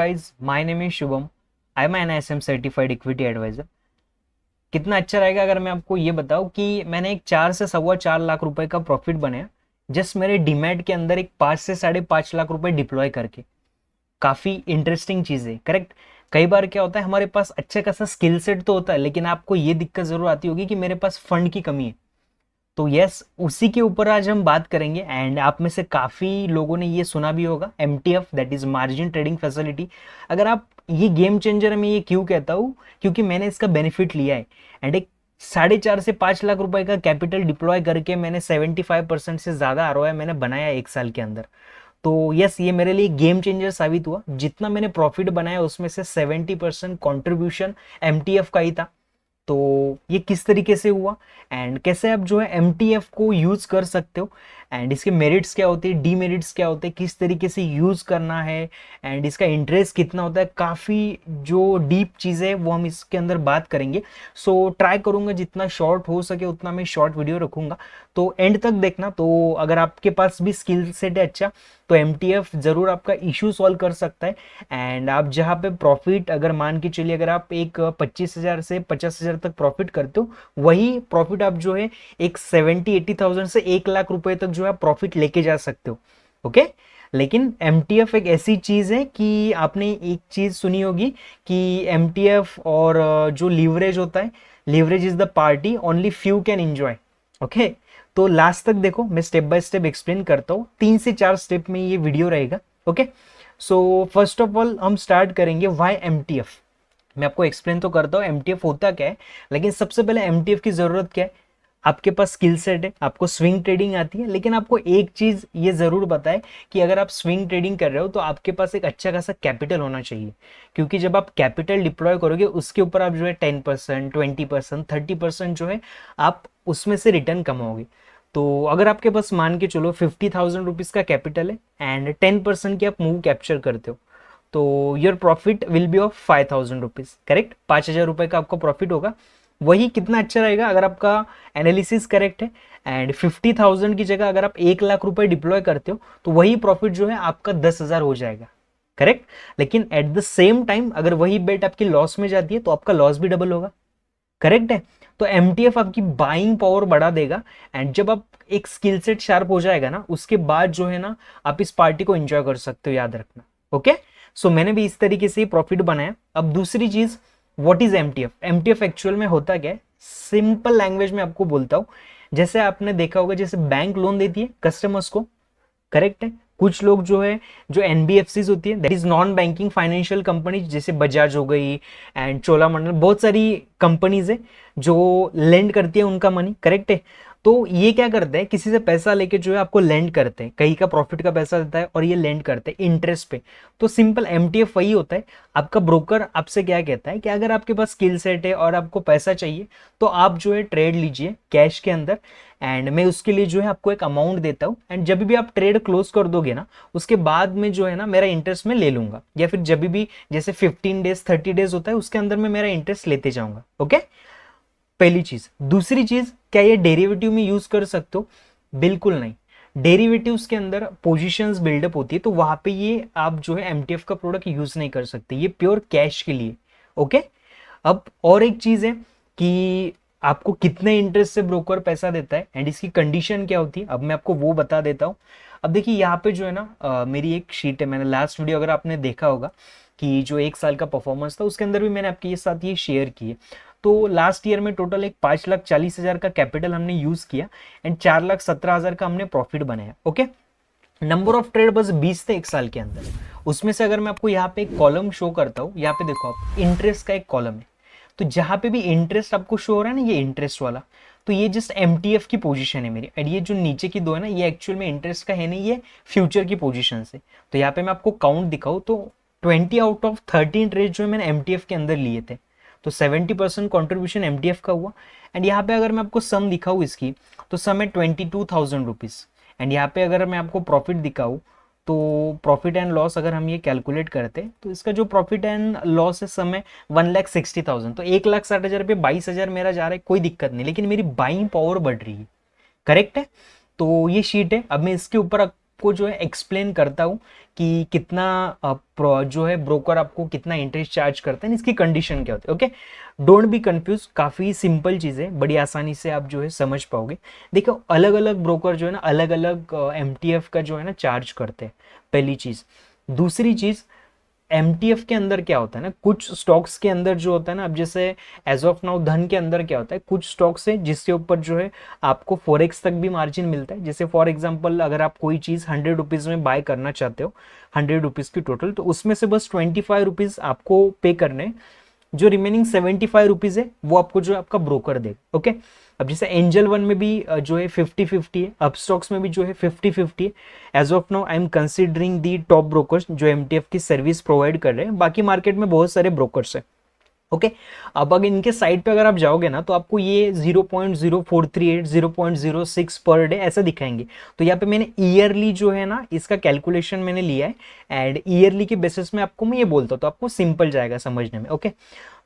guys, my name is Shubham. I'm an ISM certified equity advisor. कितना अच्छा रहेगा अगर मैं आपको ये बताऊं कि मैंने एक 4 से 4.25 लाख रुपए का प्रॉफिट बनाया जस्ट मेरे डीमैट के अंदर एक 5 से 5.5 लाख रुपए डिप्लॉय करके। काफी इंटरेस्टिंग चीज है, करेक्ट। कई बार क्या होता है, हमारे पास अच्छा खासा स्किल सेट तो होता है, लेकिन आपको ये दिक्कत जरूर आती होगी कि मेरे पास फंड की कमी है। तो यस, उसी के ऊपर आज हम बात करेंगे। एंड आप में से काफी लोगों ने ये सुना भी होगा, MTF, that is margin trading facility. अगर आप ये गेम चेंजर है, मैं ये क्यों कहता हूँ, क्योंकि मैंने इसका बेनिफिट लिया है। एंड एक 4.5 से 5 लाख रुपए का कैपिटल डिप्लॉय करके मैंने 75% से ज्यादा ROI मैंने बनाया 1 साल के अंदर। तो यस, ये मेरे लिए गेम चेंजर साबित हुआ। जितना मैंने प्रॉफिट बनाया उसमें से 70% कॉन्ट्रीब्यूशन MTF का ही था। तो ये किस तरीके से हुआ एंड कैसे आप जो है MTF को यूज कर सकते हो, एंड इसके मेरिट्स क्या होते हैं, डीमेरिट्स क्या होते हैं, किस तरीके से यूज करना है, एंड इसका इंटरेस्ट कितना होता है, काफी जो डीप चीजें है वो हम इसके अंदर बात करेंगे। सो ट्राई करूंगा जितना शॉर्ट हो सके उतना मैं शॉर्ट वीडियो रखूंगा, तो एंड तक देखना। तो अगर आपके पास भी स्किल सेट है अच्छा, तो MTF जरूर आपका इश्यू सॉल्व कर सकता है। एंड आप जहाँ पे प्रॉफिट, अगर मान के चलिए अगर आप एक 25,000 से 50,000 तक प्रॉफिट करते हो, वही प्रॉफिट आप जो है एक 70-80,000 से 1 लाख रुपए तक जो है प्रॉफिट लेके जा सकते हो। ओके। लेकिन MTF एक ऐसी चीज है कि आपने एक चीज सुनी होगी कि MTF और जो लीवरेज होता है, leverage is the party only few can enjoy. Okay. तो लास्ट तक देखो, मैं स्टेप बाय स्टेप एक्सप्लेन करता हूँ, 3 से 4 स्टेप में ये वीडियो रहेगा। Okay. So first of all हम स्टार्ट करेंगे व्हाई MTF। मैं आपको एक्सप्लेन तो करता हूँ MTF होता क्या है, लेकिन सबसे पहले MTF की जरूरत क्या है। आपके पास स्किल सेट है, आपको स्विंग ट्रेडिंग आती है, लेकिन आपको एक चीज ये जरूर बताए कि अगर आप स्विंग ट्रेडिंग कर रहे हो तो आपके पास एक अच्छा खासा कैपिटल होना चाहिए। क्योंकि जब आप कैपिटल डिप्लॉय करोगे उसके ऊपर आप जो है 10%, 20%, 30% जो है आप उसमें से रिटर्न कमाओगे। तो अगर आपके पास मान के चलो 50,000 रुपीज का कैपिटल है एंड 10% की आप मूव कैप्चर करते हो, तो your profit will be of 5,000 rupees, correct. 5,000 रुपए का आपका प्रॉफिट होगा। वही कितना अच्छा रहेगा अगर आपका एनालिसिस करेक्ट है। एंड 50,000 की जगह अगर आप 1 लाख रुपए डिप्लॉय करते हो तो वही प्रॉफिट जो है आपका 10,000 हो जाएगा, करेक्ट। लेकिन एट द सेम टाइम अगर वही बेट आपकी लॉस में जाती है तो आपका लॉस भी डबल होगा, करेक्ट है। तो MTF आपकी बाइंग पावर बढ़ा देगा। एंड जब आप एक स्किल सेट शार्प हो जाएगा ना, उसके बाद जो है ना आप इस पार्टी को एंजॉय कर सकते हो, याद रखना। ओके। सो मैंने भी इस तरीके से प्रॉफिट बनाया। अब दूसरी चीज, व्हाट इज MTF एक्चुअल में होता क्या है, सिंपल लैंग्वेज में आपको बोलता हूं। जैसे आपने देखा होगा, जैसे बैंक लोन देती है कस्टमर्स को, करेक्ट है। कुछ लोग जो है, जो NBFCs होती है, that is non banking financial company, जैसे बजाज हो गई एंड चोलामंडलम, बहुत सारी कंपनीज है जो लेंड करती है उनका मनी, करेक्ट है। तो ये क्या करते हैं, किसी से पैसा लेके जो है आपको लेंड करते हैं, कहीं का प्रॉफिट का पैसा देता है और ये लेंड करते हैं इंटरेस्ट पे। तो सिंपल MTF वही होता है। आपका ब्रोकर आपसे क्या कहता है कि अगर आपके पास स्किल सेट है और आपको पैसा चाहिए तो आप जो है ट्रेड लीजिए कैश के अंदर, एंड मैं उसके लिए जो है आपको एक अमाउंट देता हूँ। एंड जब भी आप ट्रेड क्लोज कर दोगे ना, उसके बाद में जो है ना मेरा इंटरेस्ट में ले लूंगा, या फिर जब भी जैसे 15 डेज 30 डेज होता है उसके अंदर में मेरा इंटरेस्ट लेते जाऊंगा। ओके। पहली चीज। दूसरी चीज, क्या ये डेरिवेटिव में यूज कर सकते हो? बिल्कुल नहीं। डेरिवेटिव्स के अंदर पोजीशंस बिल्डअप होती है, तो वहां पे ये आप जो है MTF का प्रोडक्ट यूज नहीं कर सकते, ये प्योर कैश के लिए। ओके। अब और एक चीज है कि आपको कितने इंटरेस्ट से ब्रोकर पैसा देता है एंड इसकी कंडीशन क्या होती है, अब मैं आपको वो बता देता हूं। अब देखिए यहाँ पे जो है ना, मेरी एक शीट है, मैंने लास्ट वीडियो अगर आपने देखा होगा कि जो 1 साल का परफॉर्मेंस था उसके अंदर भी मैंने आपके साथ ये शेयर किए। तो लास्ट ईयर में टोटल एक 5,40,000 का कैपिटल हमने यूज किया एंड 4,17,000 का हमने प्रॉफिट बनाया। ओके। नंबर ऑफ ट्रेड बस 20 थे 1 साल के अंदर। उसमें से अगर मैं आपको यहाँ पे एक कॉलम शो करता हूँ, यहाँ पे देखो आप, इंटरेस्ट का एक कॉलम है। तो जहां पे भी इंटरेस्ट आपको शो हो रहा है ना, ये इंटरेस्ट वाला, तो ये जस्ट MTF की पोजीशन है मेरी। और ये जो नीचे की दो है ना, ये एक्चुअल में इंटरेस्ट का है नहीं, ये फ्यूचर की पोजीशन से। तो यहाँ पे मैं आपको काउंट दिखाऊं तो 20 आउट ऑफ 13 ट्रेड जो है मैंने MTF के अंदर लिए थे, तो 70% कॉन्ट्रीब्यूशन MTF का हुआ। एंड यहाँ पे अगर मैं आपको सम दिखाऊं इसकी, तो सम है 22,000 रुपीज। एंड यहाँ पे अगर मैं आपको प्रॉफिट दिखाऊं, तो प्रॉफिट एंड लॉस अगर हम ये कैलकुलेट करते तो इसका जो प्रॉफिट एंड लॉस है समय 1,60,000, तो 1,60,000 पे 22,000 मेरा जा रहा है, कोई दिक्कत नहीं, लेकिन मेरी बाइंग पावर बढ़ रही है, करेक्ट है। तो ये शीट है। अब मैं इसके ऊपर आपको जो है एक्सप्लेन करता हूँ कि कितना जो है ब्रोकर आपको कितना इंटरेस्ट चार्ज करते हैं, इसकी कंडीशन क्या होती है। ओके, डोंट बी कंफ्यूज, काफ़ी सिंपल चीज़ है, बड़ी आसानी से आप जो है समझ पाओगे। देखो अलग अलग ब्रोकर जो है ना अलग अलग एमटीएफ का जो है ना चार्ज करते हैं, पहली चीज़। दूसरी चीज़, एमटीएफ के अंदर क्या होता है ना, कुछ स्टॉक्स के अंदर जो होता है ना, अब जैसे एज ऑफ नाउ धन के अंदर क्या होता है, कुछ स्टॉक्स है जिसके ऊपर जो है आपको फॉरेक्स तक भी मार्जिन मिलता है। जैसे फॉर एग्जांपल अगर आप कोई चीज़ 100 रुपीज़ में बाय करना चाहते हो, 100 रुपीज़ की टोटल, तो उसमें से बस 25 रुपीज़ आपको पे करने हैं, जो रिमेनिंग 75 रुपीज़ है वो आपको जो है आपका ब्रोकर देगा। ओके, अब जैसे एंजल वन में भी जो है 50-50 है, अपस्टॉक्स में भी जो है 50-50 है। As of now I am considering the top brokers जो एमटीएफ की सर्विस प्रोवाइड कर रहे हैं, बाकी मार्केट में बहुत सारे ब्रोकर्स हैं। ओके, अब अगर इनके साइड पे अगर आप जाओगे ना तो आपको ये 0.0438 0.06 पर डे ऐसा दिखाएंगे। तो यहाँ पे मैंने ईयरली जो है ना इसका कैलकुलेशन मैंने लिया है, एंड ईयरली के बेसिस में आपको मैं ये बोलता हूँ तो आपको सिंपल जाएगा समझने में। ओके,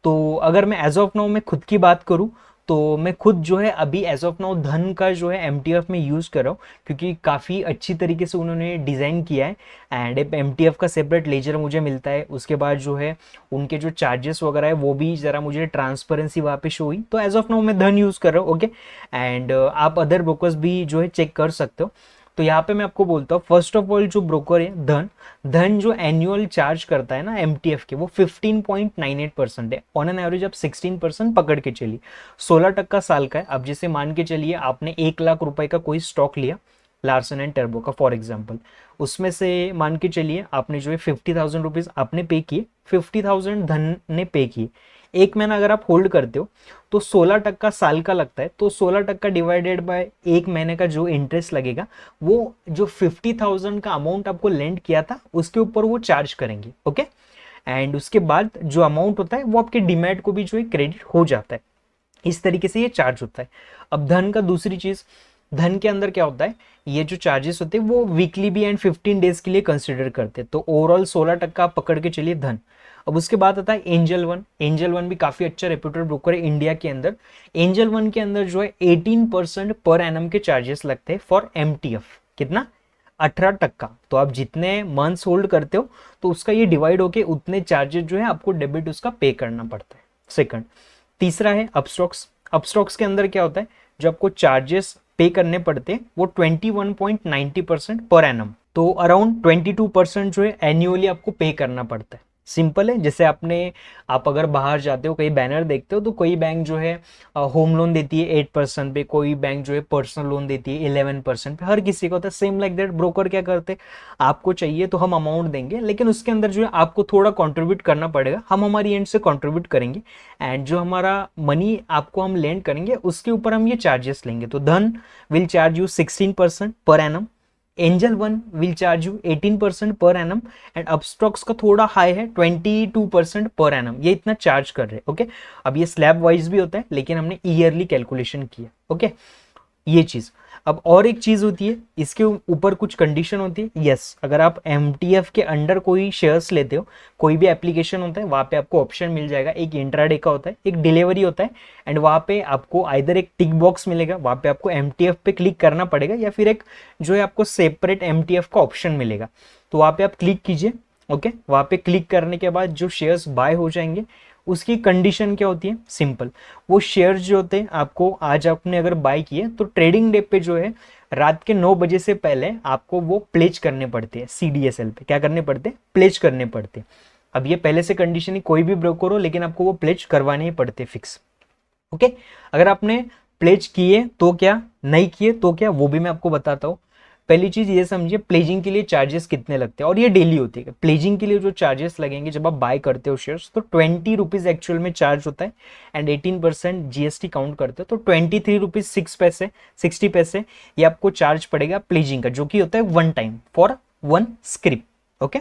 तो अगर मैं एज ऑफ नाउ मैं खुद की बात करूँ तो मैं खुद जो है अभी एज ऑफ नाउ धन का जो है एमटीएफ में यूज़ कर रहा हूँ, क्योंकि काफ़ी अच्छी तरीके से उन्होंने डिज़ाइन किया है, एंड एमटीएफ का सेपरेट लेजर मुझे मिलता है। उसके बाद जो है उनके जो चार्जेस वगैरह है वो भी ज़रा मुझे ट्रांसपेरेंसी वहाँ पे शो हुई, तो एज ऑफ नाउ मैं धन यूज़ कर रहा हूँ। ओके, एंड आप अदर ब्रोकर्स भी जो है चेक कर सकते हो। तो यहाँ पे मैं आपको बोलता हूँ, फर्स्ट ऑफ ऑल जो ब्रोकर है धन, धन जो एनुअल चार्ज करता है ना एमटीएफ के, वो 15.98% है। ऑन एन एवरेज आप 16% पकड़ के चलिए, 16% साल का है। अब जैसे मान के चलिए आपने 1 लाख रुपए का कोई स्टॉक लिया लार्सन एंड टर्बो का फॉर एग्जाम्पल, उसमें से मान के चलिए आपने जो है 50,000 रुपीज आपने पे किए, 50,000 धन ने पे किए। एक महीना अगर आप होल्ड करते हो तो 16% साल का लगता है, तो 16% डिवाइडेड बाय एक महीने का जो इंटरेस्ट लगेगा, वो जो 50,000 का अमाउंट आपको लेंड किया था उसके ऊपर वो चार्ज करेंगे। ओके, एंड उसके बाद जो अमाउंट होता है वो आपके डीमैट को भी जो है क्रेडिट हो जाता है। इस तरीके से ये चार्ज होता है। अब धन का दूसरी चीज, धन के अंदर क्या होता है, ये जो चार्जेस होते हैं वो वीकली भी एंड 15 डेज के लिए कंसिडर करते हैं, तो ओवरऑल 16% आप पकड़ के चलिए धन। अब उसके बाद आता है एंजल वन। एंजल वन भी काफी अच्छा रेप्यूटेड ब्रोकर है इंडिया के अंदर। एंजल वन के अंदर जो है 18% पर एनम के चार्जेस लगते हैं फॉर एमटीएफ। कितना? 18%। तो आप जितने मंथ्स होल्ड करते हो तो उसका ये डिवाइड होके उतने चार्जेस जो है आपको डेबिट उसका पे करना पड़ता है। सेकंड, तीसरा है अपस्टॉक्स। अपस्टॉक्स के अंदर क्या होता है, जो आपको चार्जेस पे करने पड़ते हैं वो 21.90% पर एनम, तो अराउंड 22% जो है एन्युअली आपको पे करना पड़ता है। सिंपल है, जैसे आप अगर बाहर जाते हो कहीं बैनर देखते हो तो कोई बैंक जो है होम लोन देती है 8% पे, कोई बैंक जो है पर्सनल लोन देती है 11% पे, हर किसी को होता है। सेम लाइक दैट ब्रोकर क्या करते हैं, आपको चाहिए तो हम अमाउंट देंगे, लेकिन उसके अंदर जो है आपको थोड़ा कंट्रीब्यूट करना पड़ेगा, हम हमारी एंड से कंट्रीब्यूट करेंगे, एंड जो हमारा मनी आपको हम लेंड करेंगे उसके ऊपर हम ये चार्जेस लेंगे। तो धन will charge you 16% per annum, angel one will charge you 18% per annum, and Upstox का थोड़ा हाई है 22% पर एनम, ये इतना चार्ज कर रहे हैं। ओके, अब ये स्लैब वाइज भी होता है लेकिन हमने ईयरली कैलकुलेशन किया। ओके, ये चीज। अब और एक चीज होती है, इसके ऊपर कुछ कंडीशन होती है। यस, अगर आप एमटीएफ के अंडर कोई शेयर्स लेते हो, कोई भी एप्लीकेशन होता है वहां पे आपको ऑप्शन मिल जाएगा, एक इंट्राडे का होता है, एक डिलीवरी होता है, एंड वहां पे आपको आइदर एक टिक बॉक्स मिलेगा, वहां पे आपको एमटीएफ पे क्लिक करना पड़ेगा, या फिर एक जो है आपको सेपरेट एमटीएफ का ऑप्शन मिलेगा, तो वहां पे आप क्लिक कीजिए। ओके, वहां पे क्लिक करने के बाद जो शेयर्स बाय हो जाएंगे उसकी कंडीशन क्या होती है, सिंपल, वो शेयर्स जो होते हैं आपको आज आपने अगर बाय किए तो ट्रेडिंग डे पे जो है रात के 9 बजे से पहले आपको वो प्लेज करने पड़ते हैं। सीडीएसएल पे क्या करने पड़ते हैं, प्लेज करने पड़ते हैं। अब ये पहले से कंडीशन ही, कोई भी ब्रोकर हो लेकिन आपको वो प्लेज करवाने ही पड़ते फिक्स। ओके, अगर आपने प्लेज किए तो क्या, नहीं किए तो क्या, वो भी मैं आपको बताता हूँ। पहली चीज ये समझिए, प्लेजिंग के लिए चार्जेस कितने लगते हैं, और ये डेली होती है। प्लेजिंग के लिए जो चार्जेस लगेंगे जब आप बाय करते हो शेयर्स, तो 20 रुपीज एक्चुअल में चार्ज होता है, एंड 18% जीएसटी काउंट करते हो, तो 23 रुपीज 60 पैसे ये आपको चार्ज पड़ेगा प्लेजिंग का, जो कि होता है one time for one script. Okay,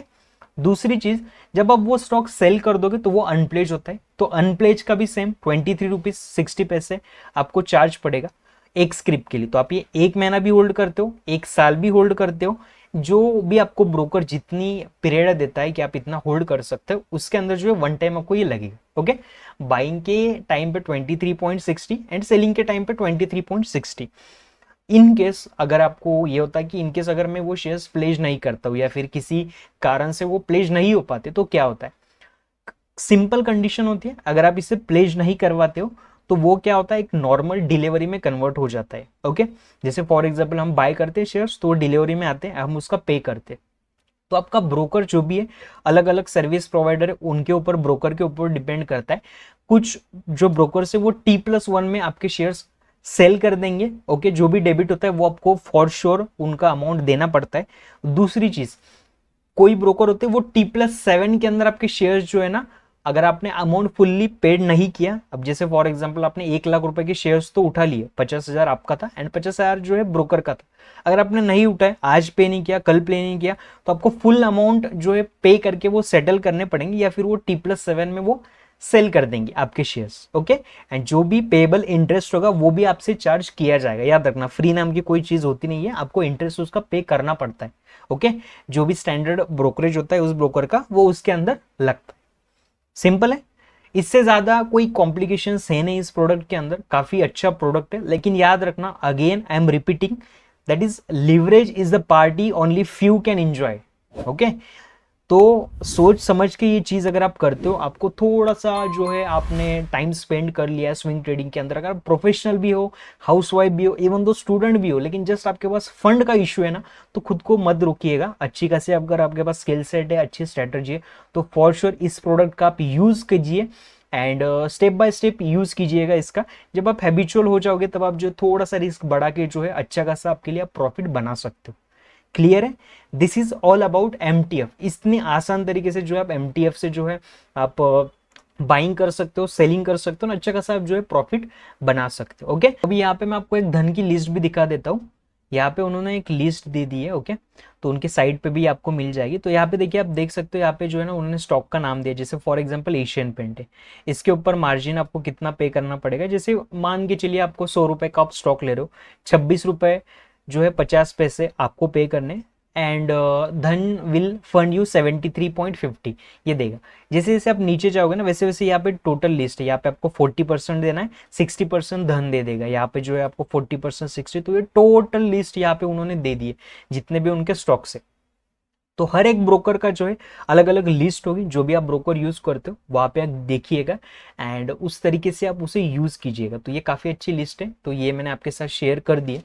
दूसरी चीज, जब आप वो स्टॉक सेल कर दोगे तो वो अनप्लेज होता है, तो अनप्लेज का भी सेम 23 रुपीज 60 पैसे आपको चार्ज पड़ेगा एक स्क्रिप्ट के लिए। तो आप ये एक महीना भी होल्ड करते हो, एक साल भी होल्ड करते हो, जो भी आपको ब्रोकर जितनी पीरियड देता है कि आप इतना होल्ड कर सकते हो, उसके अंदर जो है वन टाइम आपको ये लगेगा। ओके, बाइंग के टाइम पे 23.60 एंड सेलिंग के टाइम पे 23.60। इन केस अगर आपको ये होता है कि इन केस अगर मैं वो शेयर्स प्लेज नहीं करता हूँ या फिर किसी कारण से वो प्लेज नहीं हो पाते, तो क्या होता है, सिंपल कंडीशन होती है, अगर आप इसे प्लेज नहीं करवाते हो तो वो क्या होता है, एक नॉर्मल डिलीवरी में कन्वर्ट हो जाता है। ओके, जैसे फॉर एग्जांपल हम बाय करते हैं शेयर्स तो डिलीवरी में आते हैं, हम उसका पे करते हैं। तो आपका ब्रोकर जो भी है, अलग अलग सर्विस प्रोवाइडर है, उनके ऊपर, ब्रोकर के ऊपर डिपेंड करता है। कुछ जो ब्रोकर से वो T+1 में आपके शेयर्स सेल कर देंगे। ओके, जो भी डेबिट होता है वो आपको फॉर श्योर उनका अमाउंट देना पड़ता है। दूसरी चीज, कोई ब्रोकर होते हैं वो T+7 के अंदर आपके शेयर्स जो है ना, अगर आपने अमाउंट फुल्ली पेड नहीं किया, अब जैसे फॉर एग्जांपल आपने 1 लाख रुपए के शेयर्स तो उठा लिए, 50,000 आपका था एंड 50,000 जो है ब्रोकर का था, अगर आपने नहीं उठाए, आज पे नहीं किया, कल पे नहीं किया, तो आपको फुल अमाउंट जो है पे करके वो सेटल करने पड़ेंगे, या फिर वो T+7 में वो सेल कर देंगे आपके शेयर्स। ओके, एंड जो भी पेबल इंटरेस्ट होगा वो भी आपसे चार्ज किया जाएगा। याद रखना, फ्री नाम की कोई चीज होती नहीं है, आपको इंटरेस्ट उसका पे करना पड़ता है। ओके, जो भी स्टैंडर्ड ब्रोकरेज होता है उस ब्रोकर का, वो उसके अंदर लगता है। सिंपल है, इससे ज्यादा कोई कॉम्प्लिकेशंस है नहीं इस प्रोडक्ट के अंदर, काफी अच्छा प्रोडक्ट है। लेकिन याद रखना, again I am repeating, that is leverage is the party only few can enjoy. Okay, तो सोच समझ के ये चीज अगर आप करते हो, आपको थोड़ा सा जो है आपने टाइम स्पेंड कर लिया स्विंग ट्रेडिंग के अंदर, अगर प्रोफेशनल भी हो, हाउसवाइफ भी हो, इवन दो स्टूडेंट भी हो, लेकिन जस्ट आपके पास फंड का इशू है ना, तो खुद को मत रोकिएगा। अच्छी खासी अगर आपके पास स्किल सेट है, अच्छी स्ट्रेटजी है, तो फॉर श्योर इस प्रोडक्ट का आप यूज कीजिए and step by step use कीजिएगा इसका। जब आप हैबिचुअल हो जाओगे तब आप जो थोड़ा सा रिस्क बढ़ा के जो है अच्छा खासा आपके लिए आप प्रॉफिट बना सकते हो। क्लियर है, this is all about MTF। इतनी आसान तरीके से जो है आप MTF से जो है आप बाइंग कर सकते हो, सेलिंग कर सकते हो ना, अच्छा खासा आप जो है प्रॉफिट बना सकते हो। ओके, अभी यहाँ पे मैं आपको एक धन की लिस्ट भी दिखा देता हूँ। यहाँ पे उन्होंने एक लिस्ट दे दी है। ओके, तो उनके साइट पे भी आपको मिल जाएगी। तो यहाँ पे देखिए, आप देख सकते हो यहाँ पे जो है ना, उन्होंने स्टॉक का नाम दिया, जैसे फॉर एग्जांपल एशियन पेंट है, इसके ऊपर मार्जिन आपको कितना पे करना पड़ेगा। जैसे मान के चलिए आपको 100 रुपए का आप स्टॉक ले रहे हो, 26 रुपए जो है 50 पैसे आपको पे करने, एंड धन विल फंड यू 73.50 ये देगा। जैसे जैसे आप नीचे जाओगे ना, वैसे वैसे यहाँ पे टोटल लिस्ट है, यहाँ पे आपको 40% देना है, 60% धन दे देगा। यहाँ पे जो है आपको 40% 60, तो ये टोटल लिस्ट यहाँ पे उन्होंने दे दी है जितने भी उनके स्टॉक्स है। तो हर एक ब्रोकर का जो है अलग अलग लिस्ट होगी, जो भी आप ब्रोकर यूज करते हो वहां पे आप देखिएगा एंड उस तरीके से आप उसे यूज कीजिएगा। तो ये काफी अच्छी लिस्ट है, तो ये मैंने आपके साथ शेयर कर दी है।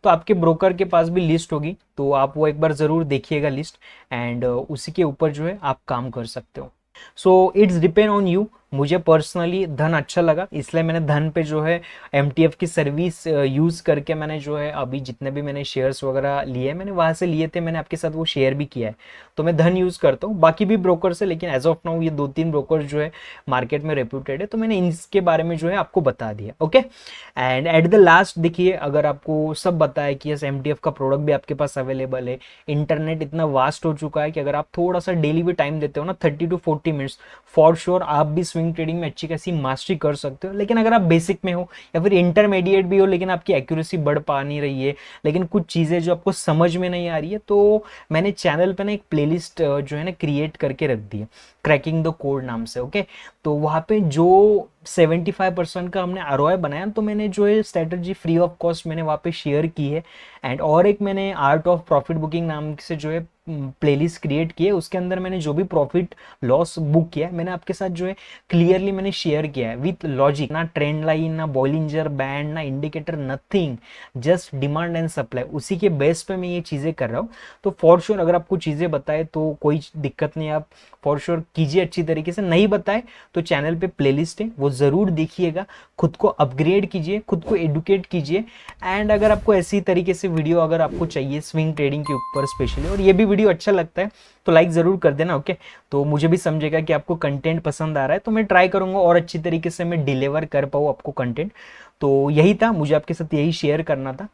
तो आपके ब्रोकर के पास भी लिस्ट होगी, तो आप वो एक बार जरूर देखिएगा लिस्ट, एंड उसी के ऊपर जो है आप काम कर सकते हो। So it's depend on you. मुझे पर्सनली धन अच्छा लगा, इसलिए मैंने धन पे जो है MTF की सर्विस यूज करके मैंने जो है अभी जितने भी मैंने शेयर्स वगैरह लिए मैंने वहां से लिए थे, मैंने आपके साथ वो शेयर भी किया है। तो मैं धन यूज करता हूँ, बाकी भी ब्रोकर से, लेकिन एज ऑफ नाउ ये 2-3 ब्रोकर जो है मार्केट में रेप्यूटेड है, तो मैंने इनके बारे में जो है आपको बता दिया। Okay, and at the last देखिए, अगर आपको सब बताया कि यस MTF का प्रोडक्ट भी आपके पास अवेलेबल है, इंटरनेट इतना वास्ट हो चुका है कि अगर आप थोड़ा सा डेली भी टाइम देते हो ना, 30 to 40 मिनट्स, फॉर श्योर आप भी स्विंग ट्रेडिंग में अच्छी खासी मास्टरी कर सकते हो। लेकिन अगर आप बेसिक में हो या फिर इंटरमीडिएट भी हो, लेकिन आपकी एक्यूरेसी बढ़ पा नहीं रही है, लेकिन कुछ चीजें जो आपको समझ में नहीं आ रही है, तो मैंने चैनल पे ना एक प्लेलिस्ट जो है ना क्रिएट करके रख दी है, क्रैकिंग द कोड नाम से। ओके, तो वहां पे जो 75% का हमने ROI बनाया, तो मैंने जो है स्ट्रेटजी फ्री ऑफ कॉस्ट मैंने वहां पे शेयर की है। एंड और एक मैंने आर्ट ऑफ प्रॉफिट बुकिंग नाम से जो है प्लेलिस्ट क्रिएट की है, उसके अंदर मैंने जो भी प्रॉफिट लॉस बुक किया है मैंने आपके साथ जो है क्लियरली मैंने शेयर किया है विथ लॉजिक, ना ट्रेंड लाइन, ना बॉलिंजर बैंड, ना indicator, nothing, just demand and supply, उसी के बेस पे मैं ये चीजें कर रहा हूँ। तो फॉर श्योर अगर आपको चीजें बताए तो कोई दिक्कत नहीं, आप फॉर श्योर कीजिए अच्छी तरीके से, नहीं बताए तो चैनल पे प्लेलिस्ट है वो जरूर देखिएगा, खुद को अपग्रेड कीजिए, खुद को एडुकेट कीजिए। एंड अगर आपको ऐसी तरीके से वीडियो अगर आपको चाहिए स्विंग ट्रेडिंग के ऊपर स्पेशली, और ये भी वीडियो अच्छा लगता है तो लाइक जरूर कर देना। ओके, तो मुझे भी समझेगा कि आपको कंटेंट पसंद आ रहा है, तो मैं ट्राई करूंगा और अच्छी तरीके से मैं डिलीवर कर पाऊँ आपको कंटेंट। तो यही था, मुझे आपके साथ यही शेयर करना था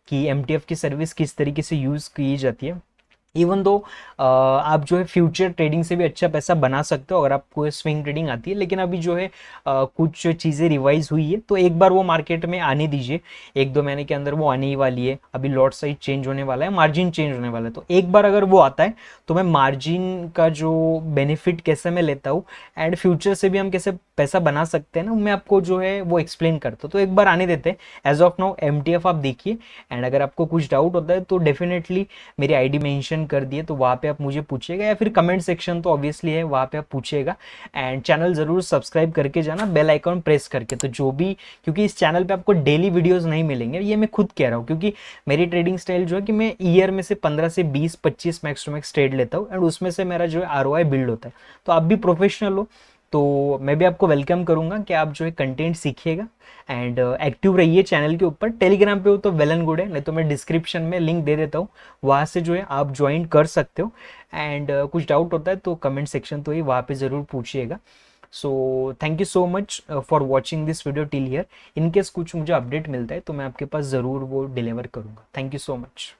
कि MTF की सर्विस किस तरीके से यूज की जाती है। इवन दो आप जो है फ्यूचर ट्रेडिंग से भी अच्छा पैसा बना सकते हो अगर आपको स्विंग ट्रेडिंग आती है। लेकिन अभी जो है कुछ चीज़ें रिवाइज हुई है, तो एक बार वो मार्केट में आने दीजिए, 1-2 महीने के अंदर वो आने ही वाली है। अभी लॉट साइज चेंज होने वाला है, मार्जिन चेंज होने वाला है, तो एक बार अगर वो आता है तो मैं मार्जिन का जो बेनिफिट कैसे मैं लेता हूँ एंड फ्यूचर से भी हम कैसे पैसा बना सकते हैं ना, मैं आपको जो है वो एक्सप्लेन करता हूँ। तो एक बार आने देते हैं। एज ऑफ नाउ MTF आप देखिए, एंड अगर आपको कुछ डाउट होता है तो डेफिनेटली मेरी आईडी मेंशन कर दिए, तो वहाँ पे आप मुझे पूछिएगा, या फिर कमेंट सेक्शन तो ऑब्वियसली है, वहाँ पे आप पूछिएगा। एंड चैनल ज़रूर सब्सक्राइब करके जाना, बेल आइकॉन प्रेस करके, तो जो भी, क्योंकि इस चैनल पे आपको डेली वीडियोस नहीं मिलेंगे, ये मैं खुद कह रहा हूँ, क्योंकि मेरी ट्रेडिंग स्टाइल जो है कि मैं ईयर में से 15 से 20 25 मैक्स टू मैक्स ट्रेड लेता हूँ, एंड उसमें से मेरा जो है ROI बिल्ड होता है। तो आप भी प्रोफेशनल हो तो मैं भी आपको वेलकम करूंगा कि आप जो है कंटेंट सीखिएगा एंड एक्टिव रहिए चैनल के ऊपर। टेलीग्राम पे हो तो वेल एंड गुड है, नहीं तो मैं डिस्क्रिप्शन में लिंक दे देता हूँ, वहाँ से जो है आप ज्वाइन कर सकते हो। एंड कुछ डाउट होता है तो कमेंट सेक्शन तो ही वहाँ पे ज़रूर पूछिएगा। So thank you so much for watching this video till here. In case कुछ मुझे अपडेट मिलता है तो मैं आपके पास ज़रूर वो डिलीवर करूँगा। Thank you so much.